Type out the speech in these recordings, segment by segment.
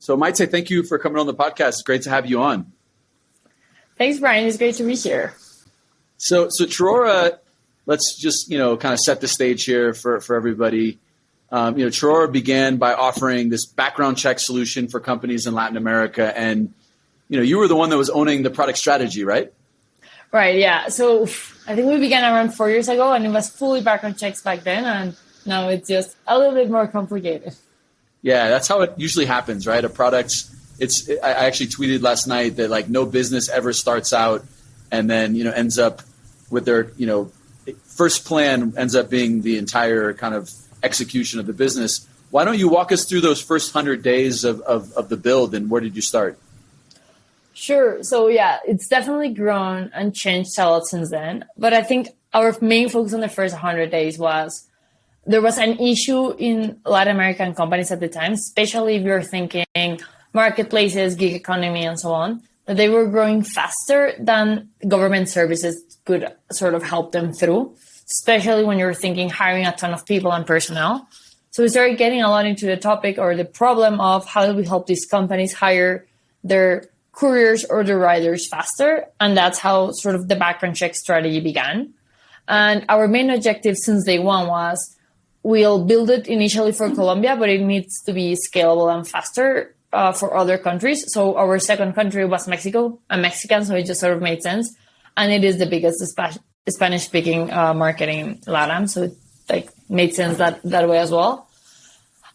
So Maite, thank you for coming on the podcast. It's great to have you on. Thanks, Brian. It's great to be here. So Truora, let's just, kind of set the stage here for everybody. Truora began by offering this background check solution for companies in Latin America. And, you were the one that was owning the product strategy, right? Right, yeah. So I think we began around 4 years ago, and it was fully background checks back then. And now it's just a little bit more complicated. Yeah, that's how it usually happens, right? A product, I actually tweeted last night that like no business ever starts out and then, ends up with their, first plan ends up being the entire kind of execution of the business. Why don't you walk us through those first 100 days of the build and where did you start? Sure. So yeah, it's definitely grown and changed a lot since then. But I think our main focus on the first 100 days was there was an issue in Latin American companies at the time, especially if you're thinking marketplaces, gig economy, and so on, that they were growing faster than government services could sort of help them through, especially when you're thinking hiring a ton of people and personnel. So we started getting a lot into the topic or the problem of how do we help these companies hire their couriers or the riders faster. And that's how sort of the background check strategy began. And our main objective since day one was we'll build it initially for Colombia, but it needs to be scalable and faster for other countries. So our second country was Mexico. I'm Mexican, so it just sort of made sense. And it is the biggest Spanish-speaking market in LatAm. So it made sense that way as well.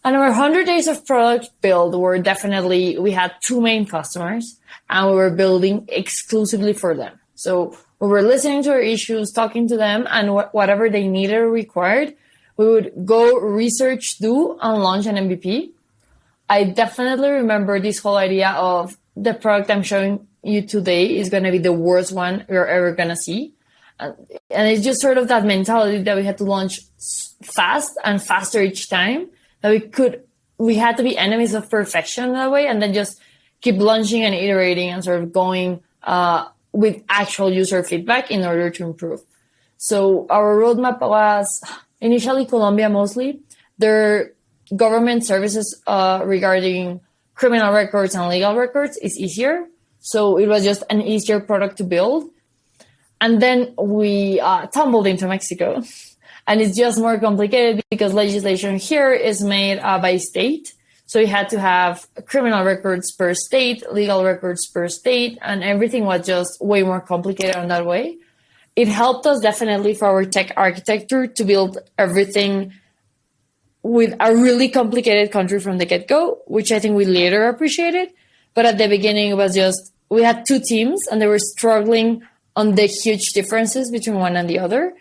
And our 100 days of product build were definitely, we had two main customers and we were building exclusively for them. So we were listening to their issues, talking to them, and whatever they needed or required, we would go research, do, and launch an MVP. I definitely remember this whole idea of the product I'm showing you today is going to be the worst one you're ever going to see. And it's just sort of that mentality that we had to launch fast and faster each time. That we had to be enemies of perfection that way, and then just keep launching and iterating and sort of going with actual user feedback in order to improve. So our roadmap was initially Colombia mostly. Their government services regarding criminal records and legal records is easier. So it was just an easier product to build. And then we tumbled into Mexico. And it's just more complicated because legislation here is made by state. So you had to have criminal records per state, legal records per state, and everything was just way more complicated in that way. It helped us definitely for our tech architecture to build everything with a really complicated country from the get-go, which I think we later appreciated. But at the beginning, it was just, we had two teams and they were struggling on the huge differences between one and the other.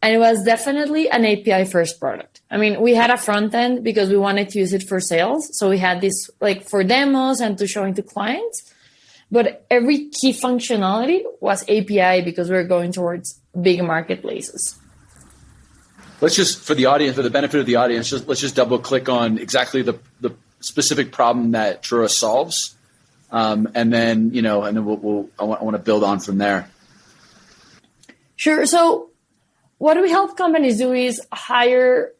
And it was definitely an API first product. I mean, we had a front end because we wanted to use it for sales. So we had this for demos and to showing to clients. But every key functionality was API because we were going towards big marketplaces. Let's just, for the benefit of the audience, let's just double click on exactly the specific problem that Truora solves. And then I want to build on from there. Sure. So what we help companies do is hire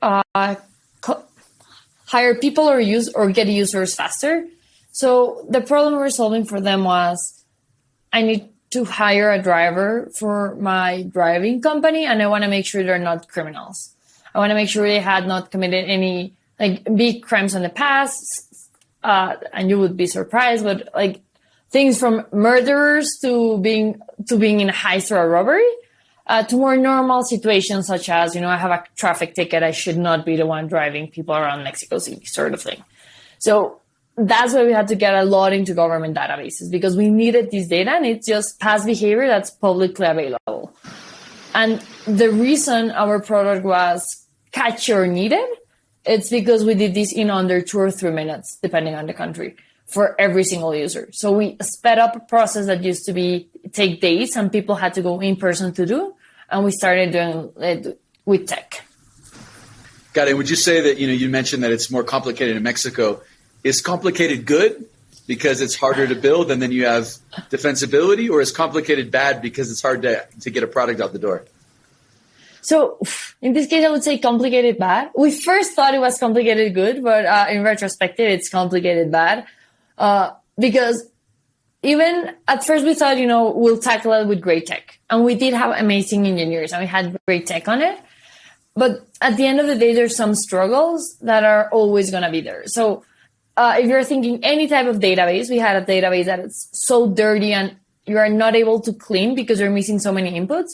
people or get users faster. So the problem we're solving for them was I need to hire a driver for my driving company, and I want to make sure they're not criminals. I want to make sure they had not committed any big crimes in the past. And you would be surprised, but things from murderers to being in a heist or a robbery. To more normal situations such as, I have a traffic ticket. I should not be the one driving people around Mexico City sort of thing. So that's why we had to get a lot into government databases because we needed this data and it's just past behavior that's publicly available. And the reason our product was catchy or needed, it's because we did this in under 2 or 3 minutes, depending on the country, for every single user. So we sped up a process that used to take days and people had to go in person to do. And we started doing it with tech. Got it. Would you say that, you mentioned that it's more complicated in Mexico. Is complicated good because it's harder to build and then you have defensibility, or is complicated bad because it's hard to get a product out the door? So in this case, I would say complicated bad. We first thought it was complicated good, but in retrospective, it's complicated bad. Because even at first we thought, we'll tackle it with great tech. And we did have amazing engineers and we had great tech on it. But at the end of the day, there's some struggles that are always going to be there. So if you're thinking any type of database, we had a database that is so dirty and you are not able to clean because you're missing so many inputs.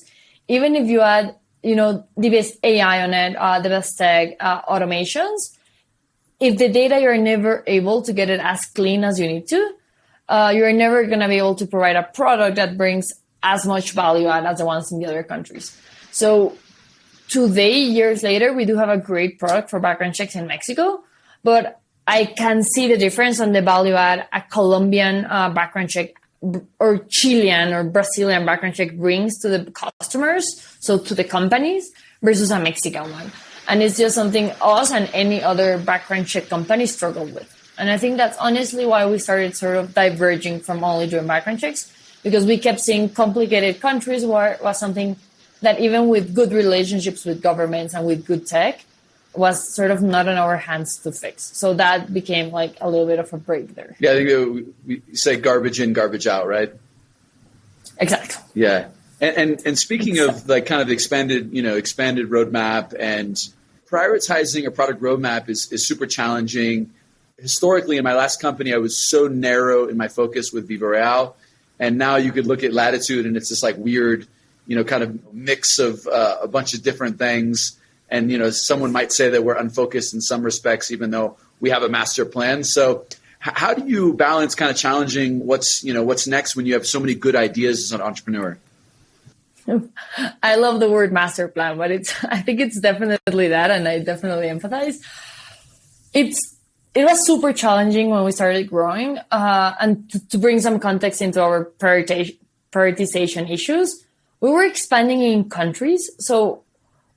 Even if you add, the best AI on it, the best tech, automations, if the data, you're never able to get it as clean as you need to, you're never going to be able to provide a product that brings as much value add as the ones in the other countries. So today, years later, we do have a great product for background checks in Mexico, but I can see the difference on the value add a Colombian background check or Chilean or Brazilian background check brings to the customers, so to the companies, versus a Mexican one. And it's just something us and any other background check company struggle with. And I think that's honestly why we started sort of diverging from only doing background checks, because we kept seeing complicated countries where it was something that even with good relationships with governments and with good tech was sort of not in our hands to fix. So that became like a little bit of a break there. Yeah, I think we say garbage in, garbage out, right? Exactly. Yeah. And speaking of like kind of expanded roadmap, and prioritizing a product roadmap is super challenging. Historically, in my last company, I was so narrow in my focus with Viva Real. And now you could look at Latitude and it's this like weird, kind of mix of a bunch of different things. And, someone might say that we're unfocused in some respects, even though we have a master plan. So how do you balance kind of challenging what's next when you have so many good ideas as an entrepreneur? I love the word master plan, but I think it's definitely that. And I definitely empathize. It was super challenging when we started growing. And to bring some context into our prioritization issues, we were expanding in countries. So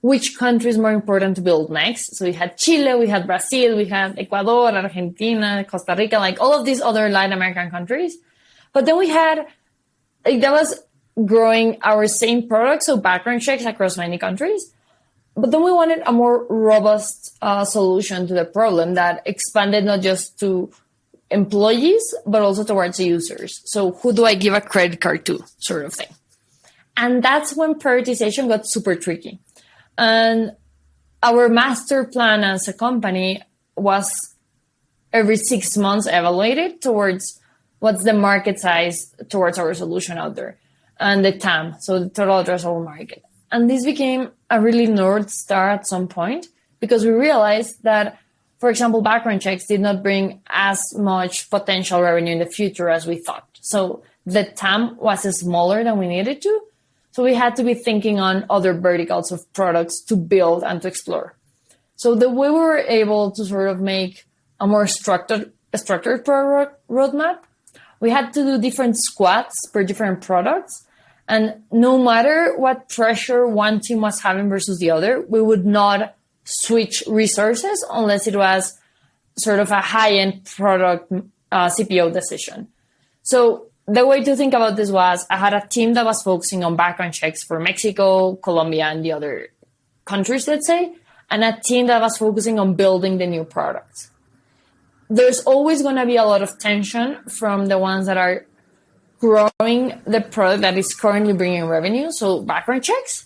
which country is more important to build next? So we had Chile, we had Brazil, we had Ecuador, Argentina, Costa Rica, like all of these other Latin American countries. But then we had, that was growing our same product, so background checks across many countries. But then we wanted a more robust solution to the problem that expanded not just to employees, but also towards the users. So who do I give a credit card to, sort of thing. And that's when prioritization got super tricky. And our master plan as a company was every 6 months evaluated towards what's the market size towards our solution out there, and the TAM, so the total addressable market. And this became a really North Star at some point, because we realized that, for example, background checks did not bring as much potential revenue in the future as we thought. So the TAM was smaller than we needed to. So we had to be thinking on other verticals of products to build and to explore. So the way we were able to sort of make a more structured product roadmap, we had to do different squads per different products. And no matter what pressure one team was having versus the other, we would not switch resources unless it was sort of a high-end product CPO decision. So the way to think about this was I had a team that was focusing on background checks for Mexico, Colombia, and the other countries, let's say, and a team that was focusing on building the new products. There's always going to be a lot of tension from the ones that are growing the product that is currently bringing revenue, so background checks.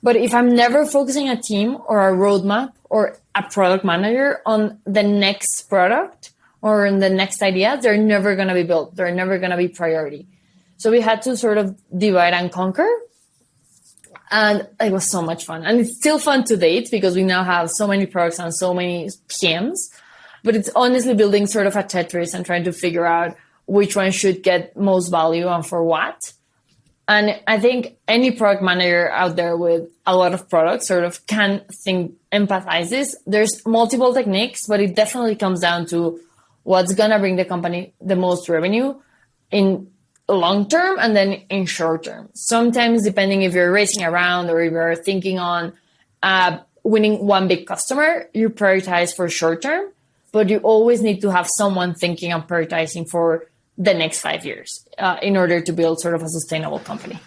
But if I'm never focusing a team or a roadmap or a product manager on the next product or in the next idea, they're never going to be built. They're never going to be priority. So we had to sort of divide and conquer. And it was so much fun. And it's still fun to date because we now have so many products and so many PMs. But it's honestly building sort of a Tetris and trying to figure out which one should get most value and for what. And I think any product manager out there with a lot of products sort of can empathize this. There's multiple techniques, but it definitely comes down to what's going to bring the company the most revenue in long term and then in short term. Sometimes, depending if you're racing around or if you're thinking on winning one big customer, you prioritize for short term, but you always need to have someone thinking and prioritizing for the next 5 years in order to build sort of a sustainable company.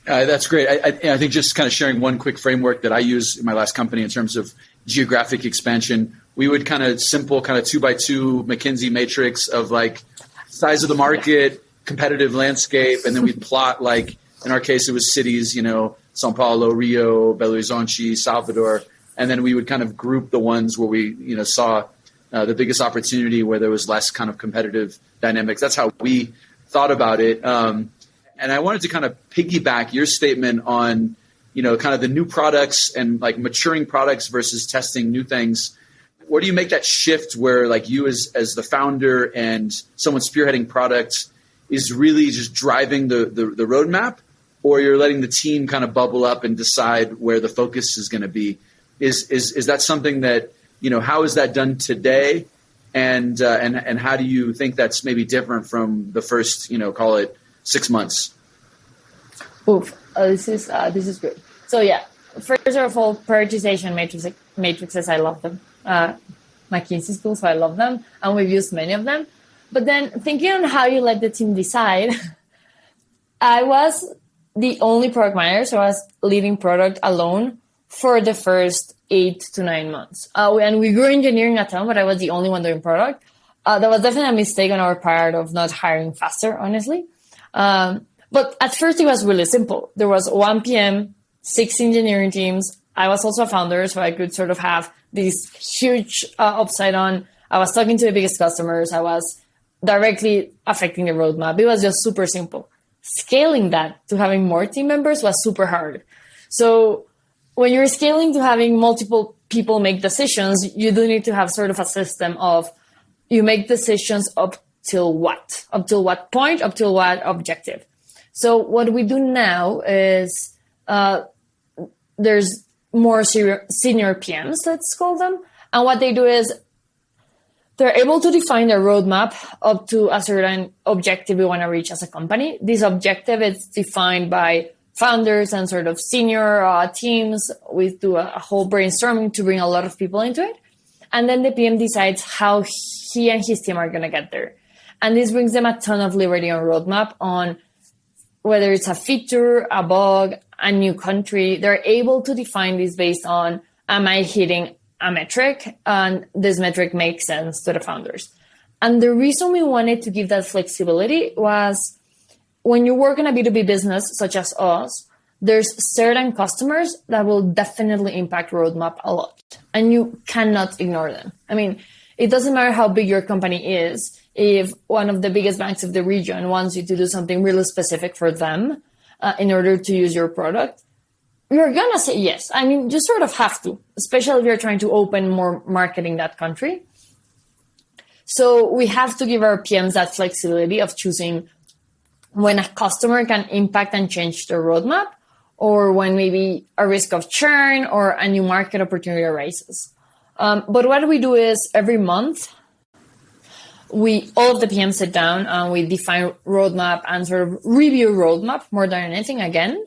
That's great. I think just kind of sharing one quick framework that I use in my last company in terms of geographic expansion, we would kind of 2x2 McKinsey matrix of like size of the market, competitive landscape, and then we'd plot, like, in our case, it was cities, Sao Paulo, Rio, Belo Horizonte, Salvador, and then we would kind of group the ones where we, saw the biggest opportunity, where there was less kind of competitive dynamics. That's how we thought about it. And I wanted to kind of piggyback your statement on, kind of the new products and like maturing products versus testing new things. Where do you make that shift where, like, you as the founder and someone spearheading products is really just driving the roadmap, or you're letting the team kind of bubble up and decide where the focus is going to be? Is that something that, how is that done today? And how do you think that's maybe different from the first, call it 6 months? Oof, this is good. So yeah, first of all, prioritization matrices, I love them. McKinsey school, so I love them, and we've used many of them. But then thinking on how you let the team decide, I was the only product manager, so I was leading product alone for the first 8 to 9 months. And we grew engineering at LatAm, but I was the only one doing product. That was definitely a mistake on our part of not hiring faster, honestly. But at first it was really simple. There was 1 PM, 6 engineering teams. I was also a founder, so I could sort of have this huge upside on. I was talking to the biggest customers. I was directly affecting the roadmap. It was just super simple. Scaling that to having more team members was super hard. So when you're scaling to having multiple people make decisions, you do need to have sort of a system of, you make decisions up till what? Up till what point? Up till what objective? So what we do now is there's more senior PMs, let's call them. And what they do is they're able to define their roadmap up to a certain objective we want to reach as a company. This objective is defined by founders and sort of senior teams. We do a whole brainstorming to bring a lot of people into it. And then the PM decides how he and his team are going to get there. And this brings them a ton of liberty on roadmap on whether it's a feature, a bug, a new country. They're able to define this based on, am I hitting a metric? And this metric makes sense to the founders. And the reason we wanted to give that flexibility was when you work in a B2B business, such as us, there's certain customers that will definitely impact roadmap a lot. And you cannot ignore them. I mean, it doesn't matter how big your company is. If one of the biggest banks of the region wants you to do something really specific for them in order to use your product, you're going to say yes. I mean, you sort of have to, especially if you're trying to open more market in that country. So we have to give our PMs that flexibility of choosing when a customer can impact and change their roadmap, or when maybe a risk of churn or a new market opportunity arises. But what we do is every month, all of the PMs sit down and we define roadmap and sort of review roadmap more than anything again.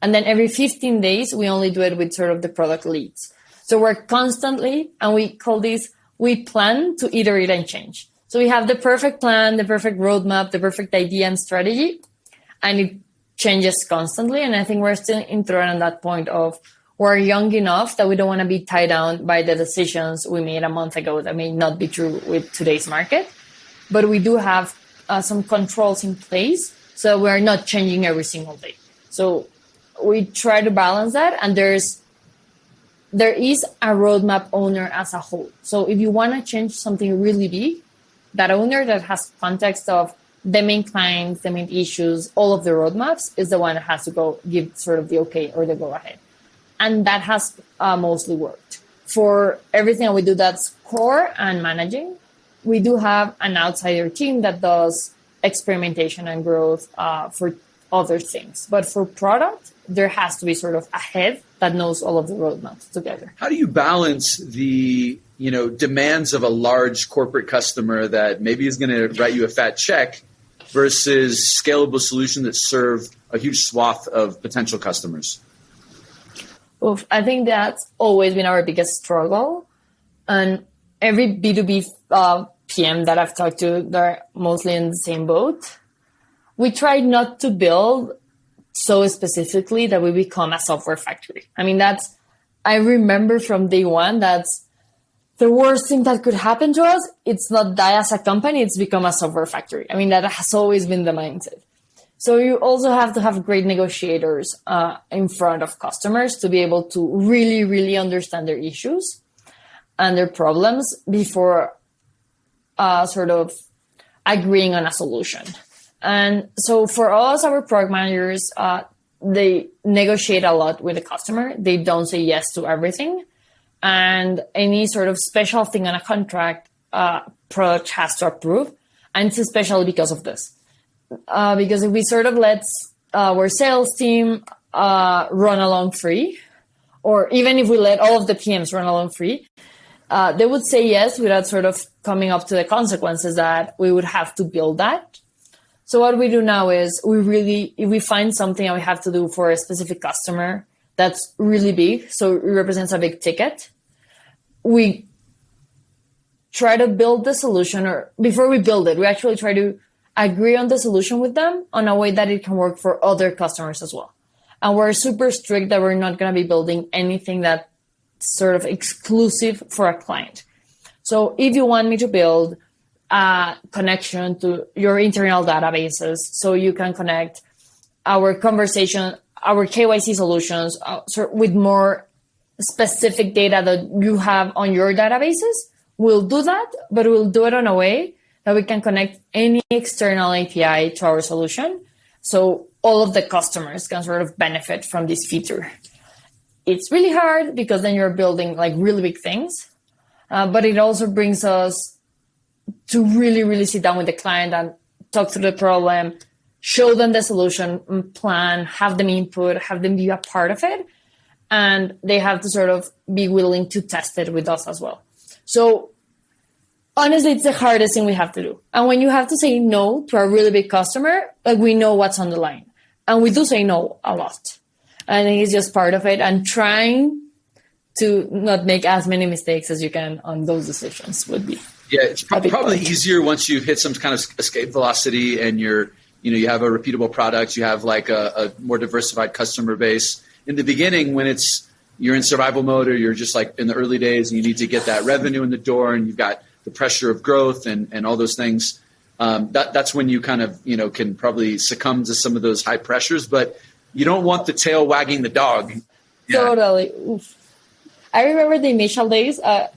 And then every 15 days, we only do it with sort of the product leads. So we're constantly, and we call this, we plan to iterate and change. So we have the perfect plan, the perfect roadmap, the perfect idea and strategy, and it changes constantly. And I think we're still in Truora on that point of we're young enough that we don't want to be tied down by the decisions we made a month ago that may not be true with today's market. But we do have some controls in place, so we're not changing every single day. So we try to balance that, and there is a roadmap owner as a whole. So if you want to change something really big, that owner that has context of the main clients, the main issues, all of the roadmaps is the one that has to go give sort of the okay or the go ahead. And that has mostly worked. For everything we do that's core and managing, we do have an outsider team that does experimentation and growth for other things. But for product, there has to be sort of a head that knows all of the roadmaps together. How do you balance the demands of a large corporate customer that maybe is going to write you a fat check versus scalable solutions that serve a huge swath of potential customers? Oof, I think that's always been our biggest struggle. And every B2B PM that I've talked to, they're mostly in the same boat. We try not to build so specifically that we become a software factory. I mean, I remember from day one, the worst thing that could happen to us, it's not die as a company, it's become a software factory. I mean, that has always been the mindset. So you also have to have great negotiators in front of customers to be able to really, really understand their issues and their problems before sort of agreeing on a solution. And so for us, our product managers, they negotiate a lot with the customer. They don't say yes to everything. And any sort of special thing on a contract, product has to approve. And it's especially because of this. Because if we sort of let our sales team run along free, or even if we let all of the PMs run along free, they would say yes without sort of coming up to the consequences that we would have to build that. So what we do now is if we find something that we have to do for a specific customer that's really big, so it represents a big ticket, we try to build the solution, or before we build it, we actually try to agree on the solution with them on a way that it can work for other customers as well. And we're super strict that we're not going to be building anything that's sort of exclusive for a client. So if you want me to build a connection to your internal databases, so you can connect our conversation, our KYC solutions with more specific data that you have on your databases, we'll do that, but we'll do it in a way that we can connect any external API to our solution. So all of the customers can sort of benefit from this feature. It's really hard because then you're building like really big things, but it also brings us to really, really sit down with the client and talk through the problem, show them the solution plan, have them input, have them be a part of it. And they have to sort of be willing to test it with us as well. So honestly, it's the hardest thing we have to do. And when you have to say no to a really big customer, like we know what's on the line. And we do say no a lot. I think it's just part of it, and trying to not make as many mistakes as you can on those decisions would be. Yeah, it's probably easier once you hit some kind of escape velocity and you have a repeatable product, you have like a more diversified customer base. In the beginning, when you're in survival mode, or you're just like in the early days and you need to get that revenue in the door and you've got the pressure of growth and all those things, that's when you kind of, can probably succumb to some of those high pressures, but you don't want the tail wagging the dog. Yeah. Totally. Oof. I remember the initial days. I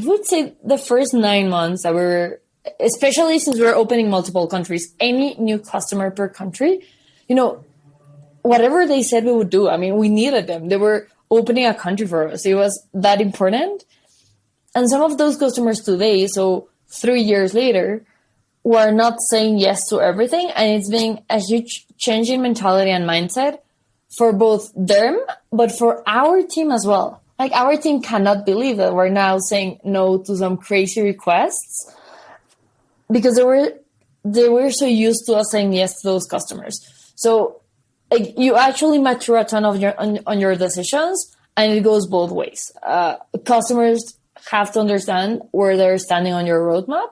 would say the first 9 months that especially since we're opening multiple countries, any new customer per country, whatever they said we would do. I mean, we needed them. They were opening a country for us. It was that important. And some of those customers today, so 3 years later, were not saying yes to everything. And it's been a huge change in mentality and mindset for both them, but for our team as well. Like, our team cannot believe that we're now saying no to some crazy requests because they were so used to us saying yes to those customers. So you actually mature a ton on your decisions, and it goes both ways. Customers have to understand where they're standing on your roadmap,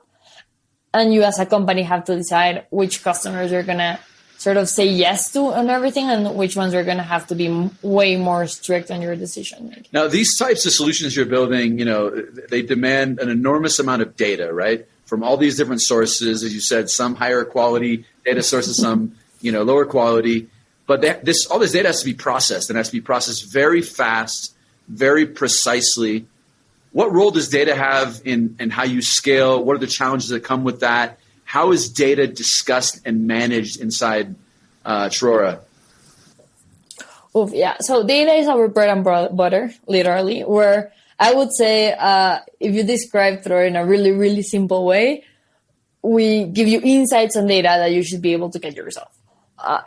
and you as a company have to decide which customers you're going to sort of say yes to on everything and which ones are going to have to be way more strict on your decision making. Now, these types of solutions you're building, they demand an enormous amount of data, right? From all these different sources, as you said, some higher quality data sources, some, lower quality. But all this data has to be processed, and has to be processed very fast, very precisely. What role does data have in how you scale? What are the challenges that come with that? How is data discussed and managed inside Truora? Oh, yeah. So data is our bread and butter, literally, where I would say if you describe Truora in a really, really simple way, we give you insights on data that you should be able to get yourself.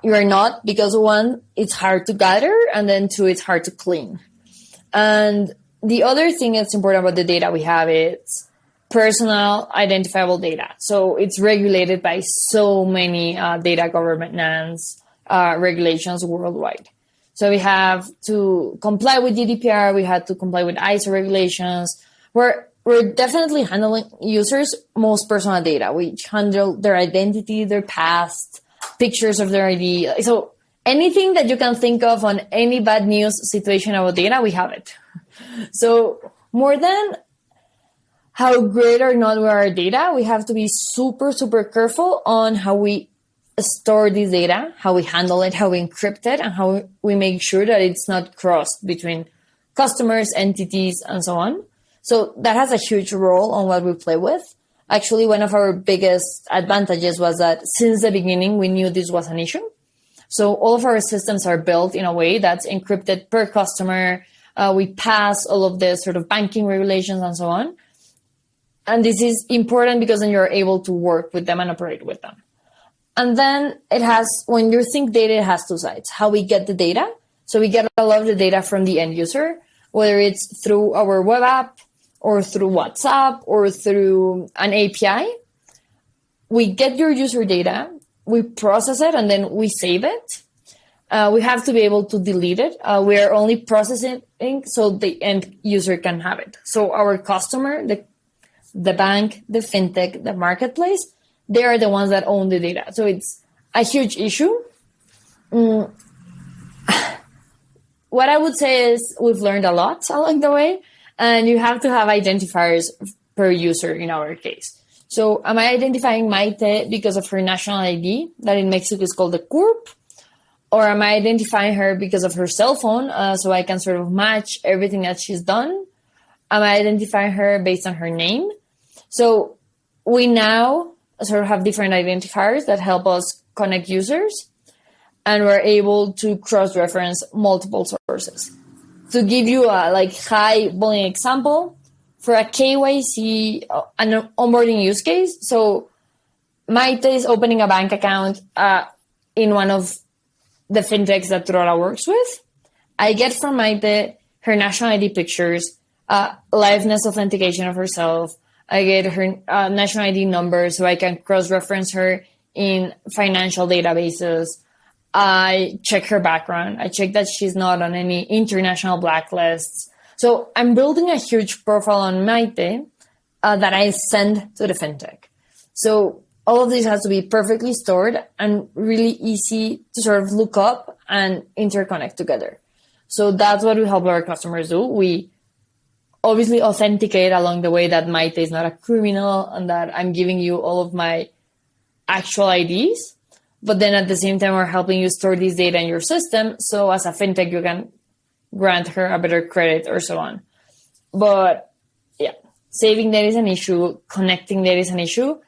You're not, because one, it's hard to gather, and then two, it's hard to clean. And the other thing that's important about the data we have is personal identifiable data. So it's regulated by so many data governance regulations worldwide. So we have to comply with GDPR. We have to comply with ISO regulations. We're definitely handling users' most personal data, which handle their identity, their past, pictures of their ID. So anything that you can think of on any bad news situation about data, we have it. So more than how great or not we are our data, we have to be super, super careful on how we store this data, how we handle it, how we encrypt it, and how we make sure that it's not crossed between customers, entities, and so on. So that has a huge role on what we play with. Actually, one of our biggest advantages was that since the beginning, we knew this was an issue. So all of our systems are built in a way that's encrypted per customer. We pass all of the sort of banking regulations and so on. And this is important because then you're able to work with them and operate with them. And then when you think data, it has two sides. How we get the data. So we get a lot of the data from the end user, whether it's through our web app or through WhatsApp or through an API. We get your user data, we process it, and then we save it. We have to be able to delete it. We are only processing so the end user can have it. So our customer, the bank, the fintech, the marketplace, they are the ones that own the data. So it's a huge issue. What I would say is we've learned a lot along the way, and you have to have identifiers per user in our case. So am I identifying Maite because of her national ID that in Mexico is called the CURP? Or am I identifying her because of her cell phone so I can sort of match everything that she's done? Am I identifying her based on her name? So we now sort of have different identifiers that help us connect users, and we're able to cross-reference multiple sources. To give you a high volume example, for a KYC, an onboarding use case, so Maite is opening a bank account in one of the fintechs that Truora works with. I get from Maite her national ID pictures, liveness authentication of herself. I get her national ID number so I can cross-reference her in financial databases. I check her background. I check that she's not on any international blacklists. So I'm building a huge profile on Maite that I send to the fintech. So all of this has to be perfectly stored and really easy to sort of look up and interconnect together. So that's what we help our customers do. We obviously authenticate along the way that Maite is not a criminal and that I'm giving you all of my actual IDs. But then at the same time, we're helping you store this data in your system. So as a fintech, you can grant her a better credit or so on. But yeah, saving data is an issue. Connecting data is an issue.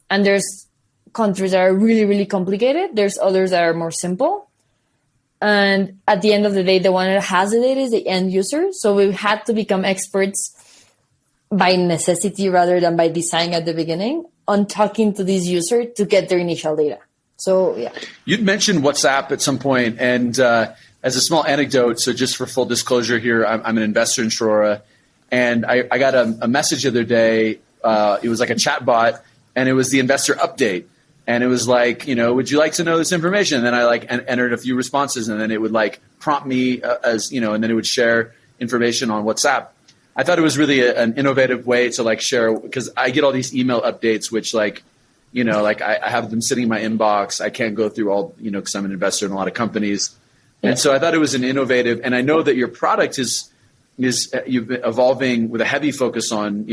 And there's countries that are really, really complicated. There's others that are more simple. And at the end of the day, the one that has the data is the end user. So we've had to become experts by necessity rather than by design at the beginning on talking to this user to get their initial data. So, yeah. You'd mentioned WhatsApp at some point, and as a small anecdote, so just for full disclosure here, I'm an investor in Truora, and I got a message the other day. It was like a chat bot, and it was the investor update. And it was like, would you like to know this information? And then I entered a few responses, and then it would prompt me as, and then it would share information on WhatsApp. I thought it was really an innovative way to share, because I get all these email updates, which I have them sitting in my inbox. I can't go through all, because I'm an investor in a lot of companies. Yeah. And so I thought it was an innovative, and I know that your product is you've evolving with a heavy focus on,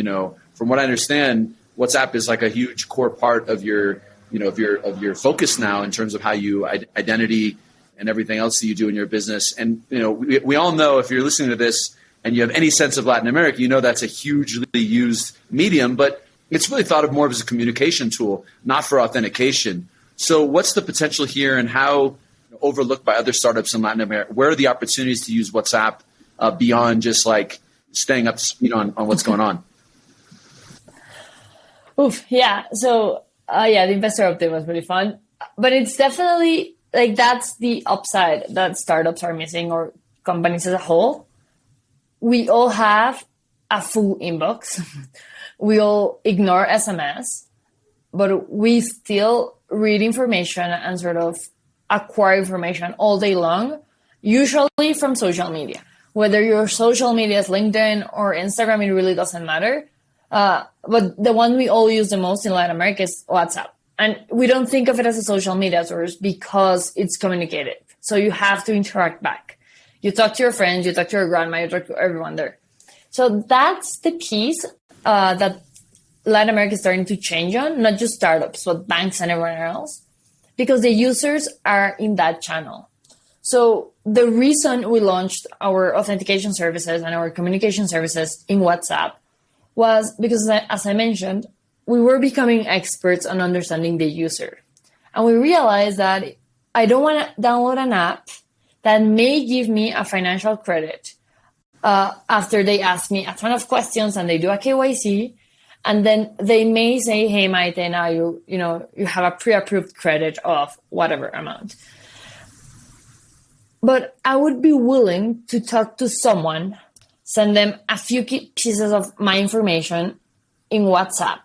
from what I understand, WhatsApp is a huge core part of your of your focus now in terms of how you identity and everything else that you do in your business. And, we all know, if you're listening to this and you have any sense of Latin America, that's a hugely used medium, but it's really thought of more as a communication tool, not for authentication. So what's the potential here, and how overlooked by other startups in Latin America? Where are the opportunities to use WhatsApp beyond just staying up to speed on what's going on? Oof, yeah. So, the investor update was really fun, but it's definitely that's the upside that startups are missing, or companies as a whole. We all have a full inbox. We all ignore SMS, but we still read information and sort of acquire information all day long, usually from social media. Whether your social media is LinkedIn or Instagram, it really doesn't matter. But the one we all use the most in Latin America is WhatsApp. And we don't think of it as a social media source because it's communicative. So you have to interact back. You talk to your friends, you talk to your grandma, you talk to everyone there. So that's the piece that Latin America is starting to change on, not just startups, but banks and everyone else, because the users are in that channel. So the reason we launched our authentication services and our communication services in WhatsApp was because, as I mentioned, we were becoming experts on understanding the user. And we realized that I don't want to download an app that may give me a financial credit after they ask me a ton of questions and they do a KYC. And then they may say, hey, Maite, now you have a pre-approved credit of whatever amount. But I would be willing to talk to someone, send them a few pieces of my information in WhatsApp.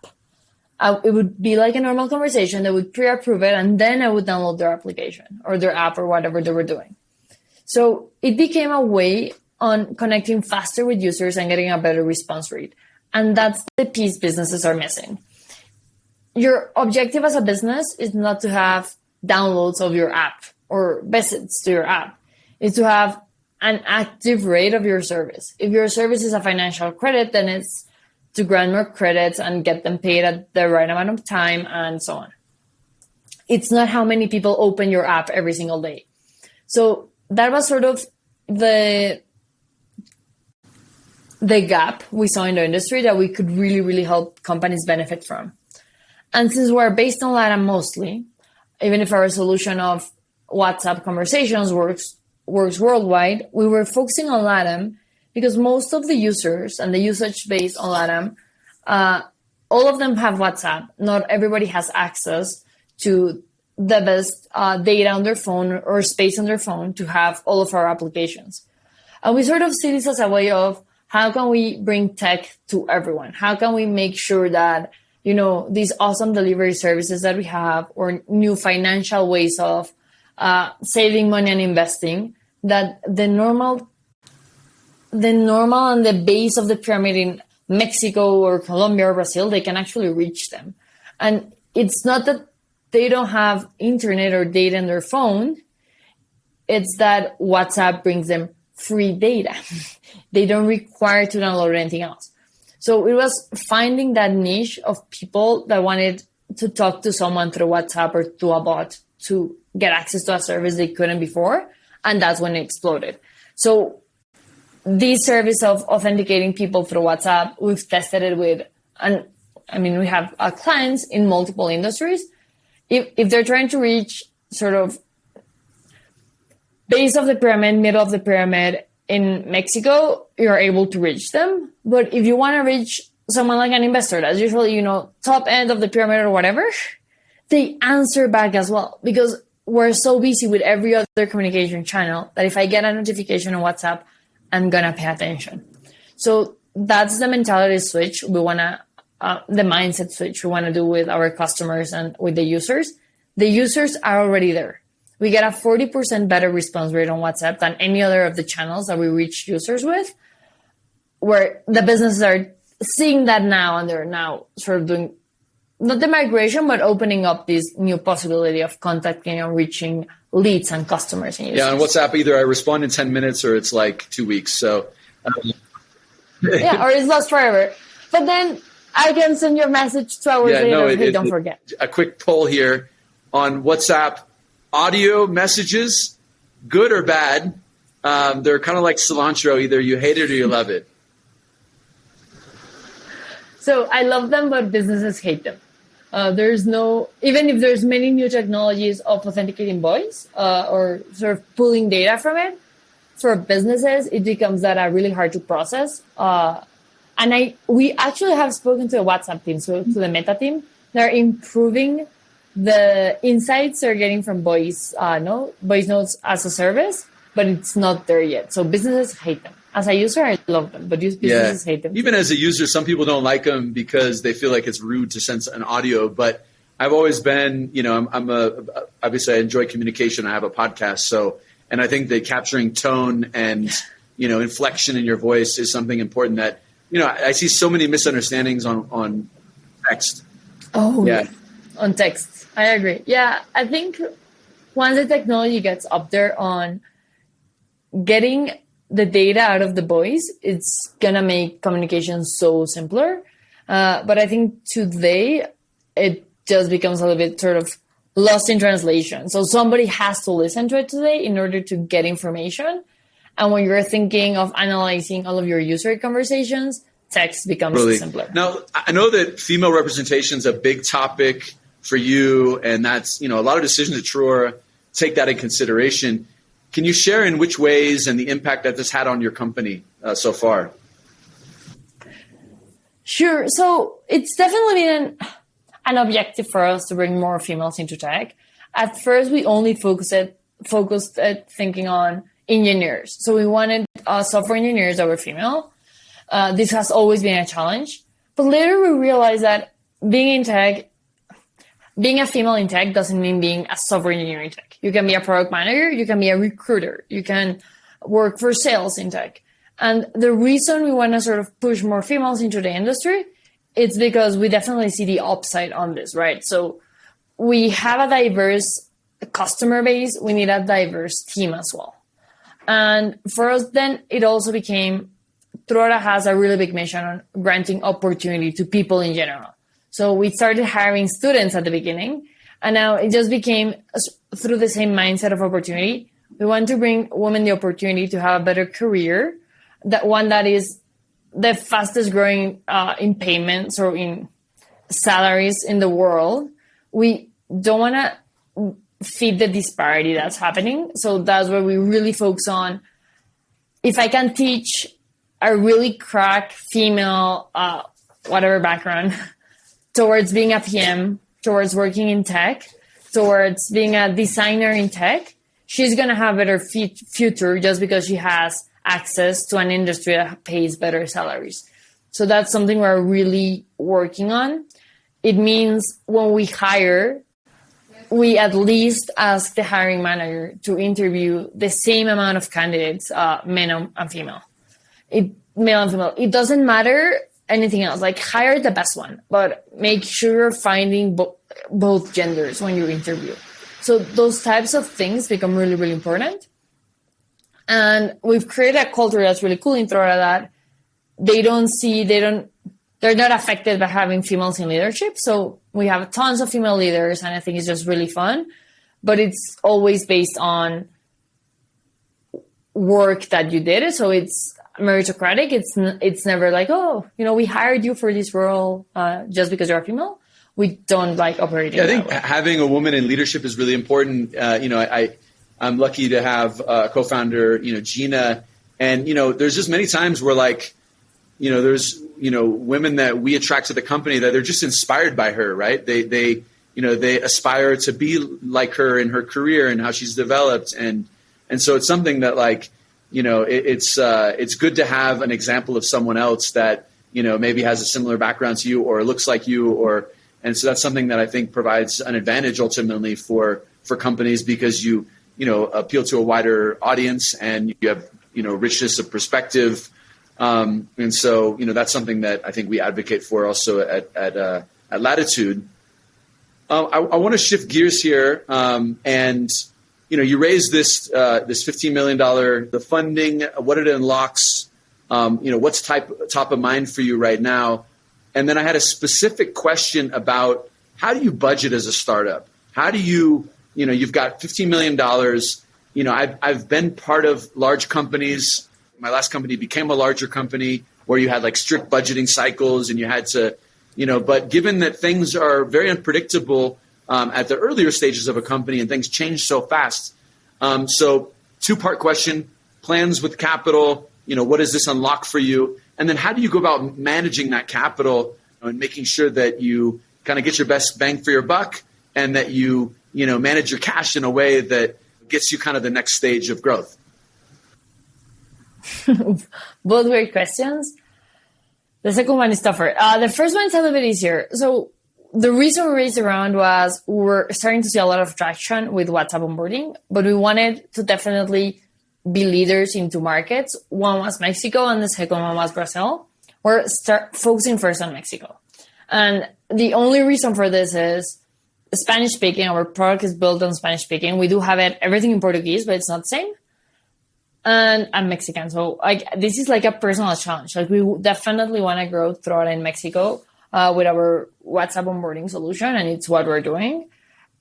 It would be like a normal conversation. They would pre-approve it, and then I would download their application or their app or whatever they were doing. So it became a way on connecting faster with users and getting a better response rate. And that's the piece businesses are missing. Your objective as a business is not to have downloads of your app or visits to your app. It's to have an active rate of your service. If your service is a financial credit, then it's to grant more credits and get them paid at the right amount of time and so on. It's not how many people open your app every single day. So that was sort of the gap we saw in the industry that we could really, really help companies benefit from. And since we're based on LatAm mostly, even if our solution of WhatsApp conversations works worldwide, we were focusing on LatAm because most of the users and the usage based on LatAm, all of them have WhatsApp. Not everybody has access to the best data on their phone or space on their phone to have all of our applications. And we sort of see this as a way of how can we bring tech to everyone? How can we make sure that, these awesome delivery services that we have or new financial ways of saving money and investing, that the normal and the base of the pyramid in Mexico or Colombia or Brazil, they can actually reach them. And it's not that they don't have internet or data in their phone. It's that WhatsApp brings them free data. They don't require to download anything else. So it was finding that niche of people that wanted to talk to someone through WhatsApp or to a bot to get access to a service they couldn't before. And that's when it exploded. So this service of authenticating people through WhatsApp, we've tested it with, we have clients in multiple industries. If they're trying to reach sort of base of the pyramid, middle of the pyramid in Mexico, you're able to reach them. But if you want to reach someone like an investor, that's usually, top end of the pyramid or whatever, they answer back as well, because we're so busy with every other communication channel that if I get a notification on WhatsApp, I'm going to pay attention. So that's the mentality switch we want to, the mindset switch we want to do with our customers and with the users. The users are already there. We get a 40% better response rate on WhatsApp than any other of the channels that we reach users with, where the businesses are seeing that now and they're now sort of doing not the migration, but opening up this new possibility of contacting and reaching leads and customers. And on WhatsApp, either I respond in 10 minutes or it's like 2 weeks. So, or it's lost forever. But then I can send you a message 2 hours later. Don't forget. A quick poll here on WhatsApp: audio messages, good or bad? They're kind of like cilantro. Either you hate it or you love it. So I love them, but businesses hate them. Even if there's many new technologies of authenticating voice or sort of pulling data from it, for businesses, it becomes really hard to process. We actually have spoken to the WhatsApp team, so to the Meta team. They're improving the insights they're getting from voice notes as a service, but it's not there yet. So businesses hate them. As a user, I love them, but businesses hate them. Even as a user, some people don't like them because they feel like it's rude to send an audio. But I've always been, obviously I enjoy communication. I have a podcast. And I think that capturing tone and, inflection in your voice is something important that, I see so many misunderstandings on text. Oh, yeah. On text. I agree. Yeah. I think once the technology gets up there on getting the data out of the voice, it's going to make communication so simpler. But I think today it just becomes a little bit sort of lost in translation. So somebody has to listen to it today in order to get information. And when you're thinking of analyzing all of your user conversations, text becomes simpler. Now, I know that female representation is a big topic for you, and that's, a lot of decisions at Truora take that in consideration. Can you share in which ways and the impact that this had on your company so far? Sure. So it's definitely been an objective for us to bring more females into tech. At first, we only focused at thinking on engineers. So we wanted software engineers that were female. This has always been a challenge. But later we realized that being a female in tech doesn't mean being a software engineer in tech. You can be a product manager, you can be a recruiter, you can work for sales in tech. And the reason we want to sort of push more females into the industry, it's because we definitely see the upside on this, right? So we have a diverse customer base, we need a diverse team as well. And for us, then it also became, Truora has a really big mission on granting opportunity to people in general. So we started hiring students at the beginning, and now it just became through the same mindset of opportunity. We want to bring women the opportunity to have a better career, that is the fastest growing in payments or in salaries in the world. We don't want to feed the disparity that's happening. So that's where we really focus on, if I can teach a really crack female, whatever background, towards being a PM, towards working in tech, towards being a designer in tech, she's going to have a better future just because she has access to an industry that pays better salaries. So that's something we're really working on. It means when we hire, we at least ask the hiring manager to interview the same amount of candidates, male and female. It doesn't matter anything else. Like, hire the best one, but make sure you're finding both genders when you interview. So those types of things become really, really important. And we've created a culture that's really cool in Truora that they're not affected by having females in leadership. So we have tons of female leaders, and I think it's just really fun. But it's always based on work that you did. So it's meritocratic. It's never like, we hired you for this role just because you're a female. We don't like operating. Yeah, I think having a woman in leadership is really important. I'm lucky to have a co-founder, Gina, and there's just many times where there's women that we attract to the company that they're just inspired by her, right? They aspire to be like her in her career and how she's developed, and so it's something that it's good to have an example of someone else that maybe has a similar background to you or looks like you, and so that's something that I think provides an advantage ultimately for companies, because you appeal to a wider audience and you have richness of perspective. And so, that's something that I think we advocate for also at Latitude. I want to shift gears here. And, you raised this $15 million, the funding, what it unlocks, what's top of mind for you right now. And then I had a specific question about, how do you budget as a startup? How do you, you've got $15 million. I've been part of large companies. My last company became a larger company where you had strict budgeting cycles and you had to, but given that things are very unpredictable at the earlier stages of a company and things change so fast. So two-part question, plans with capital, what does this unlock for you? And then how do you go about managing that capital and making sure that you kind of get your best bang for your buck and that you manage your cash in a way that gets you kind of the next stage of growth? Both great questions. The second one is tougher. The first one is a little bit easier. So the reason we raised the round was we were starting to see a lot of traction with WhatsApp onboarding, but we wanted to definitely be leaders in two markets. One was Mexico and the second one was Brazil. We're focusing first on Mexico. And the only reason for this is Spanish speaking. Our product is built on Spanish speaking. We do have everything in Portuguese, but it's not the same. And I'm Mexican. So this is a personal challenge. We definitely want to grow Truora in Mexico. with our WhatsApp onboarding solution, and it's what we're doing.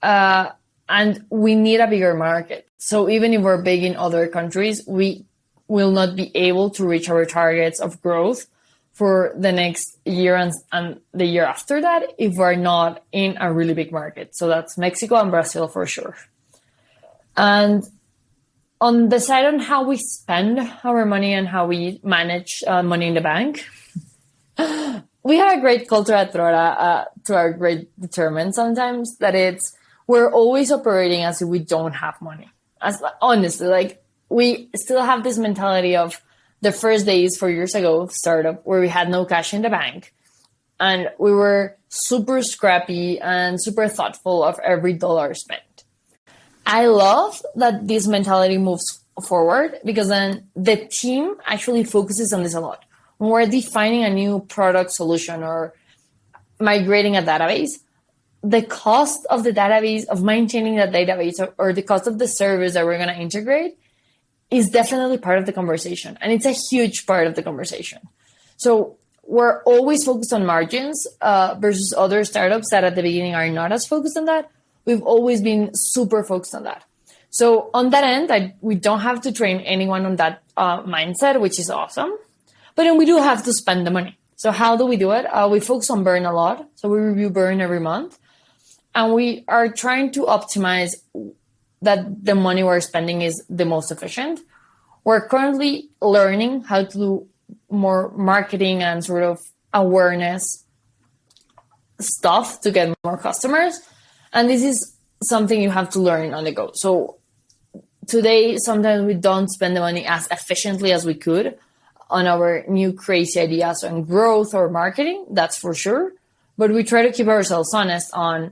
And we need a bigger market. So even if we're big in other countries, we will not be able to reach our targets of growth for the next year and the year after that if we're not in a really big market. So that's Mexico and Brazil for sure. And on the side on how we spend our money and how we manage money in the bank, we have a great culture at Truora, to our great determined sometimes, that we're always operating as if we don't have money. Honestly, like we still have this mentality of the first days 4 years ago of startup where we had no cash in the bank and we were super scrappy and super thoughtful of every dollar spent. I love that this mentality moves forward because then the team actually focuses on this a lot. When we're defining a new product solution or migrating a database, the cost of the database, of maintaining that database, or the cost of the service that we're going to integrate is definitely part of the conversation. And it's a huge part of the conversation. So we're always focused on margins versus other startups that at the beginning are not as focused on that. We've always been super focused on that. So on that end, we don't have to train anyone on that mindset, which is awesome. But then we do have to spend the money. So how do we do it? We focus on burn a lot. So we review burn every month. And we are trying to optimize that the money we're spending is the most efficient. We're currently learning how to do more marketing and sort of awareness stuff to get more customers. And this is something you have to learn on the go. So today, sometimes we don't spend the money as efficiently as we could on our new crazy ideas on growth or marketing, that's for sure. But we try to keep ourselves honest on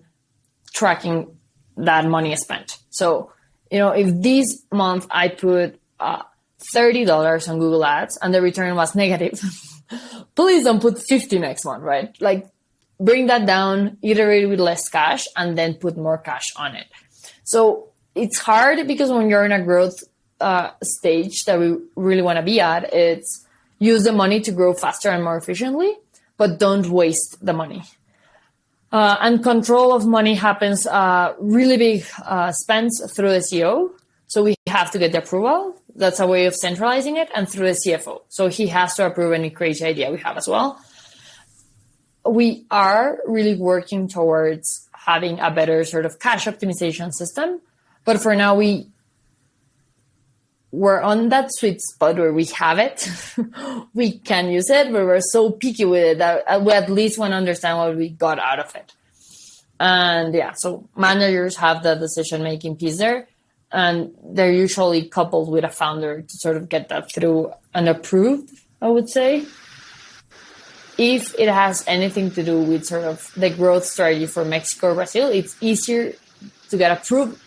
tracking that money spent. So, if this month I put $30 on Google Ads and the return was negative, please don't put 50 next month, right? Like bring that down, iterate with less cash, and then put more cash on it. So it's hard because when you're in a growth stage that we really want to be at, it's use the money to grow faster and more efficiently, but don't waste the money. And control of money happens really big spends through the CEO. So we have to get the approval. That's a way of centralizing it, and through the CFO. So he has to approve any crazy idea we have as well. We are really working towards having a better sort of cash optimization system. But for now, we're on that sweet spot where we have it. We can use it, but we're so picky with it that we at least want to understand what we got out of it. And yeah, so managers have the decision-making piece there. And they're usually coupled with a founder to sort of get that through and approved, I would say. If it has anything to do with sort of the growth strategy for Mexico or Brazil, it's easier to get approved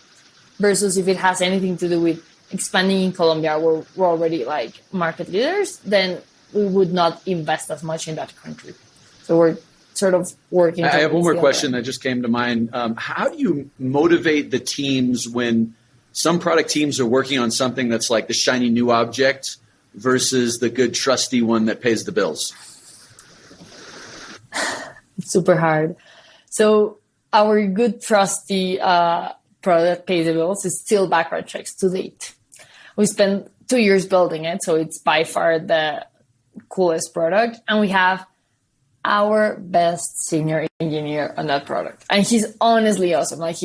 versus if it has anything to do with expanding in Colombia, where we're already like market leaders, then we would not invest as much in that country. So we're sort of working. I have one more question that just came to mind. How do you motivate the teams when some product teams are working on something that's like the shiny new object versus the good trusty one that pays the bills? It's super hard. So our good trusty product that pays the bills is still background checks to date. We spent 2 years building it, so it's by far the coolest product. And we have our best senior engineer on that product. And he's honestly awesome. Like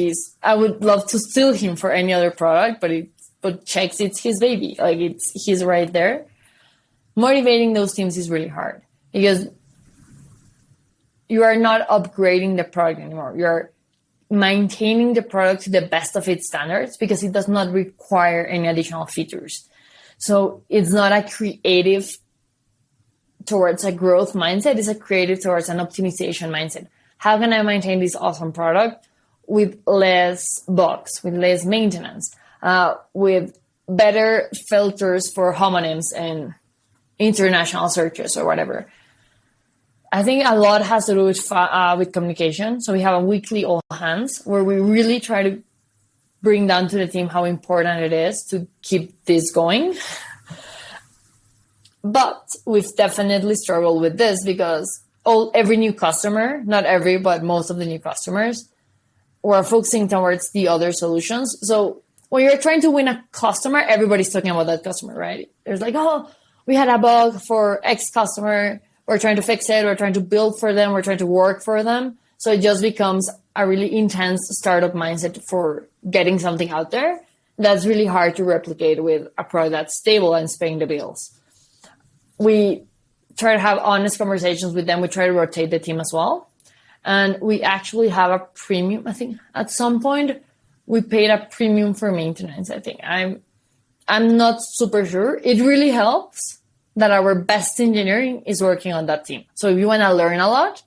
I would love to steal him for any other product, but checks, it's his baby. Like he's right there. Motivating those teams is really hard because you are not upgrading the product anymore. You're maintaining the product to the best of its standards because it does not require any additional features. So it's not a creative towards a growth mindset, it's a creative towards an optimization mindset. How can I maintain this awesome product with less bugs, with less maintenance, with better filters for homonyms and international searches or whatever? I think a lot has to do with communication. So we have a weekly all hands where we really try to bring down to the team how important it is to keep this going. But we've definitely struggled with this because every new customer, not every, but most of the new customers, we're focusing towards the other solutions. So when you're trying to win a customer, everybody's talking about that customer, right? There's like, oh, we had a bug for X customer. We're trying to fix it. We're trying to build for them. We're trying to work for them. So it just becomes a really intense startup mindset for getting something out there. That's really hard to replicate with a product that's stable and paying the bills. We try to have honest conversations with them. We try to rotate the team as well. And we actually have a premium. I think at some point we paid a premium for maintenance. I think I'm not super sure. It really helps that our best engineering is working on that team. So if you want to learn a lot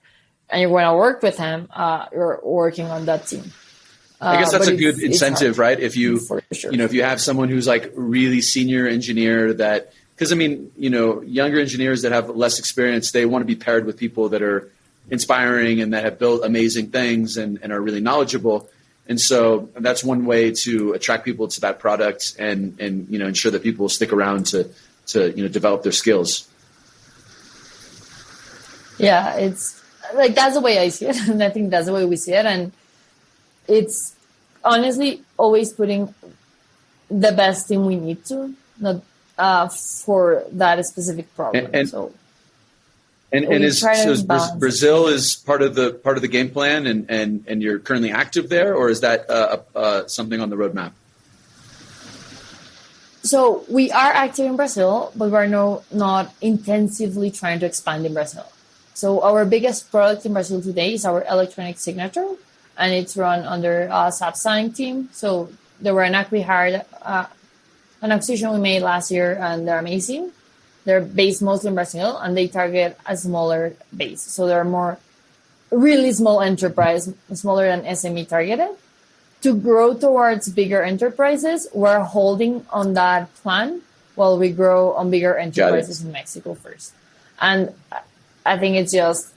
and you want to work with them, you're working on that team. I guess that's a good incentive, right? If you, sure. if you have someone who's like really senior engineer that, because I mean, younger engineers that have less experience, they want to be paired with people that are inspiring and that have built amazing things and are really knowledgeable. And so that's one way to attract people to that product and ensure that people stick around to develop their skills. Yeah, it's like that's the way I see it, and I think that's the way we see it. And it's honestly always putting the best team we need to, not for that specific problem. Brazil is part of the game plan, and you're currently active there, or is that something on the roadmap? So we are active in Brazil, but we're not intensively trying to expand in Brazil. So our biggest product in Brazil today is our electronic signature, and it's run under a SAP signing team. So they were an acquisition we made last year, and they're amazing. They're based mostly in Brazil, and they target a smaller base. So they're more really small enterprise, smaller than SME targeted. To grow towards bigger enterprises, we're holding on that plan while we grow on bigger enterprises in Mexico first. And I think it's just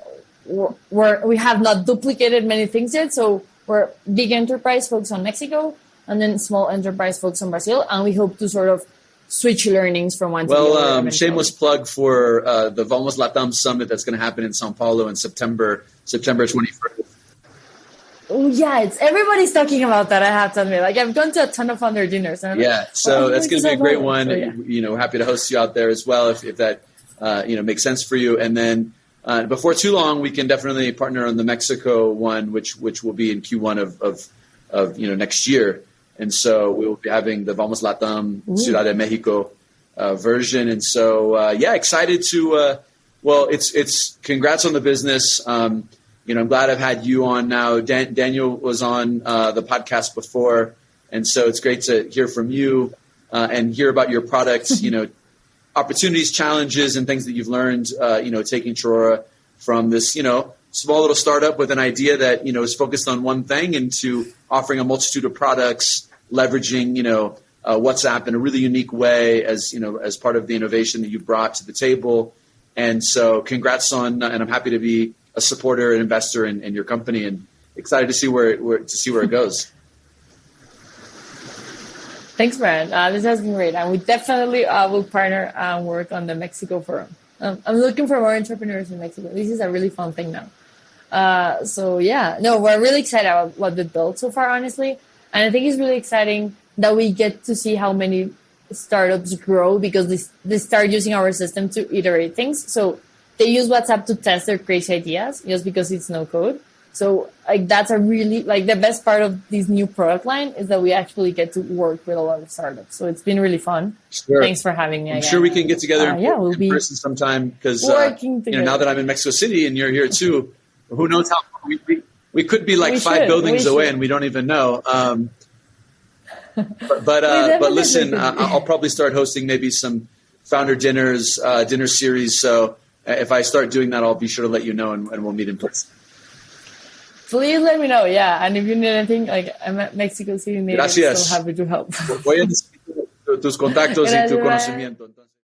we have not duplicated many things yet. So we're big enterprise focused on Mexico, and then small enterprise focused on Brazil. And we hope to sort of switch learnings from one to the other. Shameless plug for the Vamos LatAm Summit that's going to happen in Sao Paulo in September 21st. Oh, yeah, everybody's talking about that, I have to admit. Like, I've gone to a ton of founder dinners. So that's going to be a great one. So, happy to host you out there as well if that makes sense for you. And then before too long, we can definitely partner on the Mexico one, which will be in Q1 of next year. And so we will be having the Vamos LatAm Ciudad de Mexico version. And so, excited to, it's congrats on the business. I'm glad I've had you on now. Daniel was on the podcast before. And so it's great to hear from you and hear about your products, opportunities, challenges, and things that you've learned, taking Truora from this, small little startup with an idea that, is focused on one thing into offering a multitude of products, leveraging, WhatsApp in a really unique way as part of the innovation that you brought to the table. And so congrats and I'm happy to be a supporter and investor in your company, and excited to see where it goes. Thanks, Brian. This has been great, and we definitely will partner and work on the Mexico Forum. I'm looking for more entrepreneurs in Mexico. This is a really fun thing now. We're really excited about what we built so far, honestly, and I think it's really exciting that we get to see how many startups grow because they start using our system to iterate things. So they use WhatsApp to test their crazy ideas just because it's no code. So that's a really the best part of this new product line is that we actually get to work with a lot of startups. So it's been really fun. Sure. Thanks for having me. I'm sure we can get together in person sometime because now that I'm in Mexico City and you're here too, who knows how we could be like five buildings away and we don't even know. But listen, I'll probably start hosting maybe some founder dinner series. So if I start doing that, I'll be sure to let you know and we'll meet in person. Please let me know. Yeah. And if you need anything, I'm at Mexico City native, so happy to help. Voy a necesitar tus contactos y tu conocimiento.